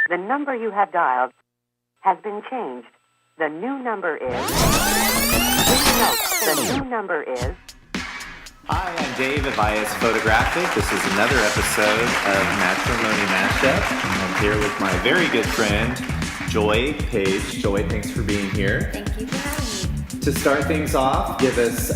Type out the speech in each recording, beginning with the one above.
The number you have dialed has been changed. The new number is... Please note, the new number is... Hi, I'm Dave of IS Photographic. This is another episode of Matrimony Mashup. I'm here with my very good friend, Joy Page. Joy, thanks for being here. Thank you for having me. To start things off, give us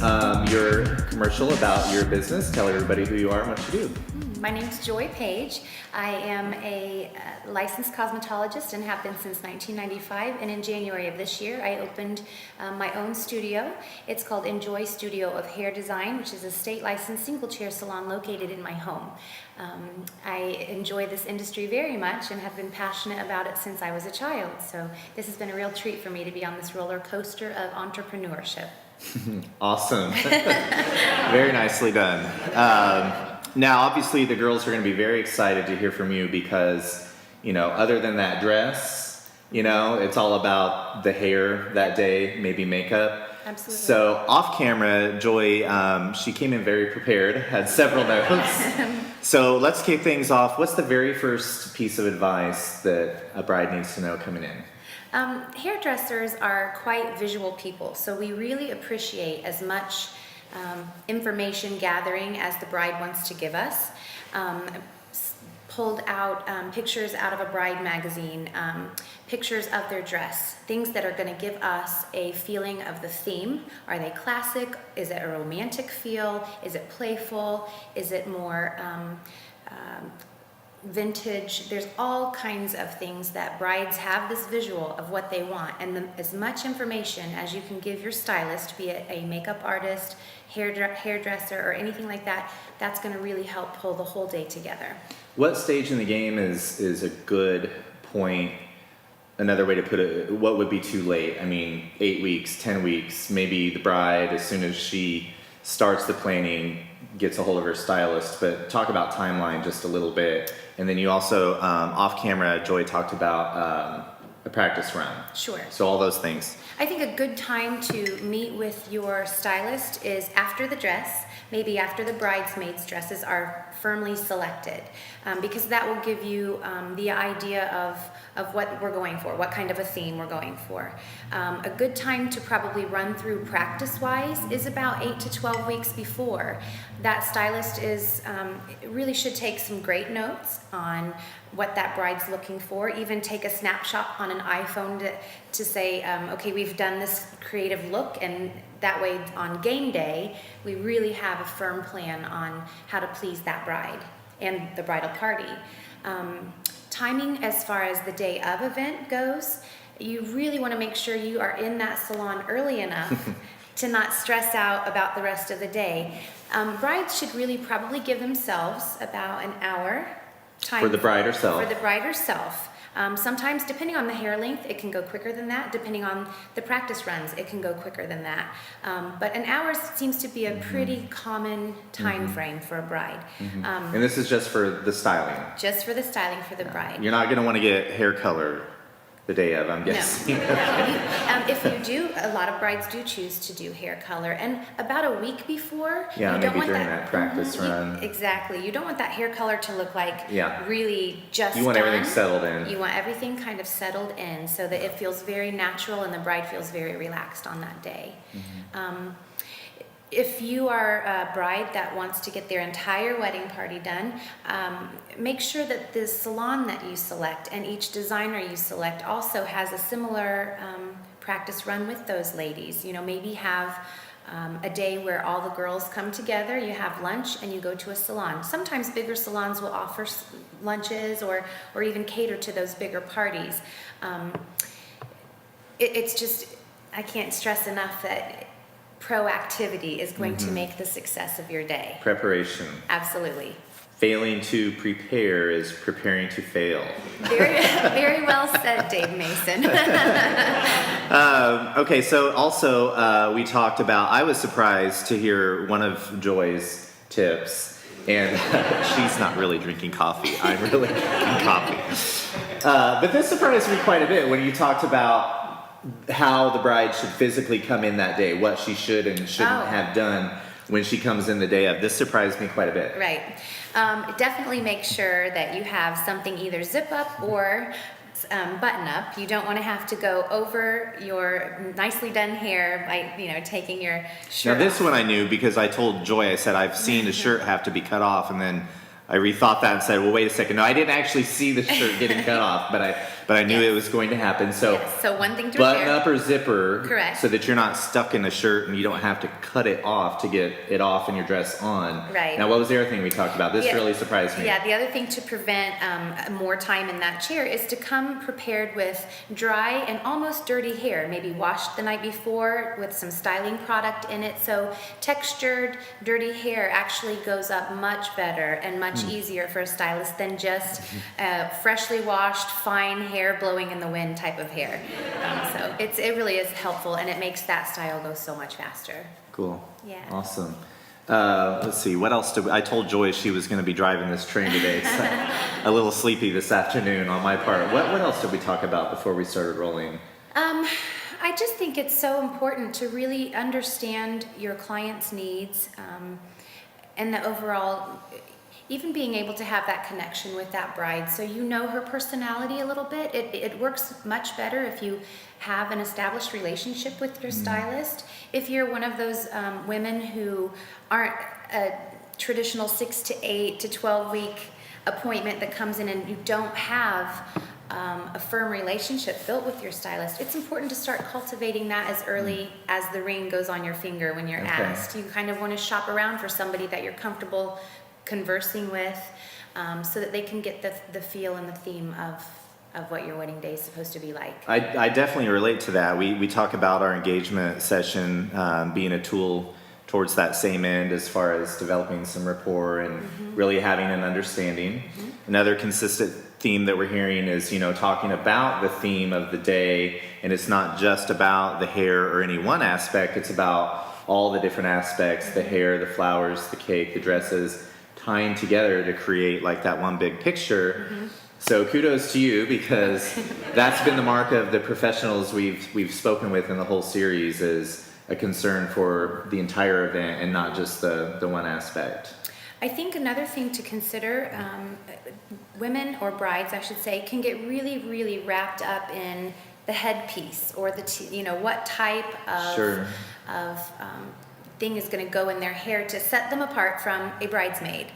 your commercial about your business. Tell everybody who you are and what you do. My name's Joy Page. I am a licensed cosmetologist and have been since 1995. And in January of this year, I opened my own studio. It's called Enjoy Studio of Hair Design, which is a state-licensed single-chair salon located in my home. I enjoy this industry very much and have been passionate about it since I was a child. So this has been a real treat for me to be on this roller coaster of entrepreneurship. Awesome. Very nicely done. Now, obviously, the girls are going to be very excited to hear from you because, you know, other than that dress, you know, it's all about the hair that day, maybe makeup. Absolutely. So, off camera, Joy, she came in very prepared, had several notes. So, let's kick things off. What's the very first piece of advice that a bride needs to know coming in? Hairdressers are quite visual people, so we really appreciate as much information gathering as the bride wants to give us. Pulled out pictures out of a bride magazine, pictures of their dress, things that are going to give us a feeling of the theme. Are they classic? Is it a romantic feel? Is it playful? Is it more vintage? There's all kinds of things that brides have this visual of what they want, and as much information as you can give your stylist, be it a makeup artist, hairdresser, or anything like that, that's going to really help pull the whole day together. What stage in the game is a good point? Another way to put it, what would be too late? I mean, 8 weeks, 10 weeks, maybe the bride, as soon as she starts the planning, gets a hold of her stylist, but talk about timeline just a little bit. And then you also, off camera, Joy talked about a practice run. Sure. So all those things. I think a good time to meet with your stylist is after the dress, maybe after the bridesmaids' dresses are firmly selected, because that will give you the idea of what we're going for, what kind of a theme we're going for. A good time to probably run through practice-wise is about 8 to 12 weeks before. That stylist really should take some great notes on what that bride's looking for, even take a snapshot on an iPhone to say, okay, we've done this creative look, and that way on game day, we really have a firm plan on how to please that bride and the bridal party. Timing as far as the day of event goes, you really want to make sure you are in that salon early enough to not stress out about the rest of the day. Brides should really probably give themselves about an hour time. For the bride herself. For the bride herself. Sometimes, depending on the hair length, it can go quicker than that. Depending on the practice runs, it can go quicker than that. But an hour seems to be a pretty common time frame for a bride. And this is just for the styling. Just for the styling for the bride. You're not going to want to get hair color the day of, I'm guessing. No. If you do, a lot of brides do choose to do hair color, and about a week before, Yeah, you maybe don't want during that practice run. Exactly. You don't want that hair color to look like Yeah. really just You want done. everything settled in. You want everything kind of settled in so that it feels very natural and the bride feels very relaxed on that day. If you are a bride that wants to get their entire wedding party done, make sure that the salon that you select and each designer you select also has a similar practice run with those ladies. You know, maybe have a day where all the girls come together, you have lunch, and you go to a salon. Sometimes bigger salons will offer lunches or even cater to those bigger parties. It's just, I can't stress enough that proactivity is going to make the success of your day. Preparation. Absolutely. Failing to prepare is preparing to fail. Very, very well said, Dave Mason. Okay, so also we talked about, I was surprised to hear one of Joy's tips, and she's not really drinking coffee. I'm really drinking coffee. But this surprised me quite a bit when you talked about how the bride should physically come in that day, what she should and shouldn't have done when she comes in the day of. This surprised me quite a bit. Right. Definitely make sure that you have something either zip up or button up. You don't want to have to go over your nicely done hair by, taking your shirt Now this off. one I knew because I told Joy, I said, I've seen a shirt have to be cut off, and then I rethought that and said, well, wait a second. No, I didn't actually see the shirt getting cut off, but I knew it was going to happen. So, Yes, so one thing to button repair. up or zipper, Correct. so that you're not stuck in a shirt and you don't have to cut it off to get it off and your dress on. Right. Now, what was the other thing we talked about? This Yeah. really surprised me. Yeah, the other thing to prevent more time in that chair is to come prepared with dry and almost dirty hair, maybe washed the night before with some styling product in it. So textured, dirty hair actually goes up much better and much easier for a stylist than just freshly washed, fine hair blowing in the wind type of hair. So it really is helpful, and it makes that style go so much faster. Cool. Yeah. Awesome. Let's see, what else I told Joy she was going to be driving this train today. It's a little sleepy this afternoon on my part. What else did we talk about before we started rolling? I just think it's so important to really understand your client's needs, and the overall, even being able to have that connection with that bride, so you know her personality a little bit. It works much better if you have an established relationship with your stylist. If you're one of those women who aren't a traditional 6 to 8 to 12 week appointment that comes in and you don't have a firm relationship built with your stylist, it's important to start cultivating that as early as the ring goes on your finger when you're asked. You kind of want to shop around for somebody that you're comfortable conversing with, so that they can get the feel and the theme of what your wedding day is supposed to be like. I definitely relate to that. We talk about our engagement session being a tool towards that same end as far as developing some rapport and really having an understanding. Another consistent theme that we're hearing is, talking about the theme of the day, and it's not just about the hair or any one aspect, it's about all the different aspects, the hair, the flowers, the cake, the dresses, tying together to create like that one big picture. So kudos to you, because that's been the mark of the professionals we've spoken with in the whole series, is a concern for the entire event and not just the one aspect. I think another thing to consider, women or brides, I should say, can get really, really wrapped up in the headpiece or what type of thing is going to go in their hair to set them apart from a bridesmaid.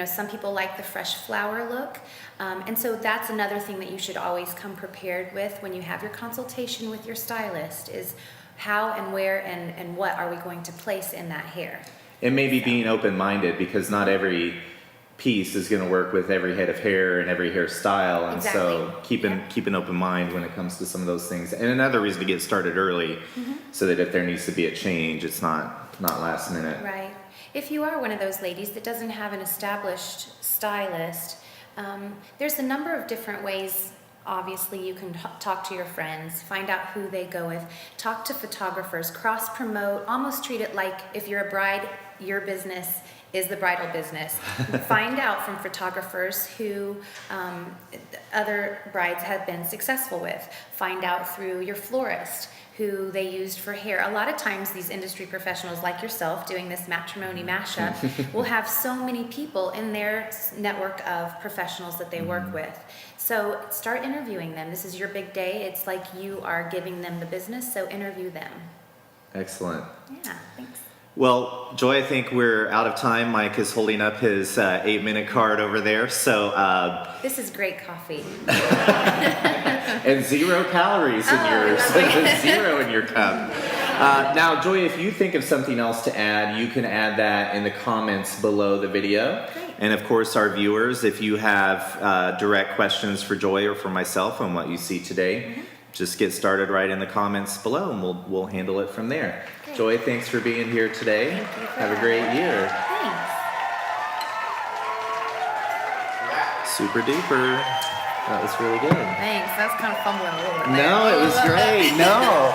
Some people like the fresh flower look, and so that's another thing that you should always come prepared with when you have your consultation with your stylist, is how and where and what are we going to place in that hair. And maybe being open-minded, because not every piece is going to work with every head of hair and every hairstyle, and so keep an open mind when it comes to some of those things. And another reason to get started early, so that if there needs to be a change, it's not last minute. Right. If you are one of those ladies that doesn't have an established stylist, there's a number of different ways. Obviously, you can talk to your friends, find out who they go with, talk to photographers, cross-promote, almost treat it like if you're a bride, your business is the bridal business. Find out from photographers who other brides have been successful with. Find out through your florist who they used for hair. A lot of times these industry professionals like yourself doing this matrimony mashup will have so many people in their network of professionals that they work with. So start interviewing them. This is your big day. It's like you are giving them the business, so interview them. Excellent. Yeah, thanks. Well, Joy, I think we're out of time. Mike is holding up his 8-minute card over there. So this is great coffee. And 0 calories in yours. 0 in your cup. Now, Joy, if you think of something else to add, you can add that in the comments below the video. Great. And of course, our viewers, if you have direct questions for Joy or for myself on what you see today, just get started right in the comments below, and we'll handle it from there. Great. Joy, thanks for being here today. Thank you for Have a great year. Thanks. Super duper. That was really good. Thanks. That was kind of fumbling a little bit. No, it was great. No.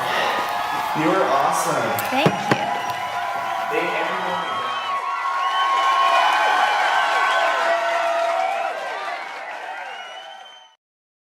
You were awesome. Thank you. Everyone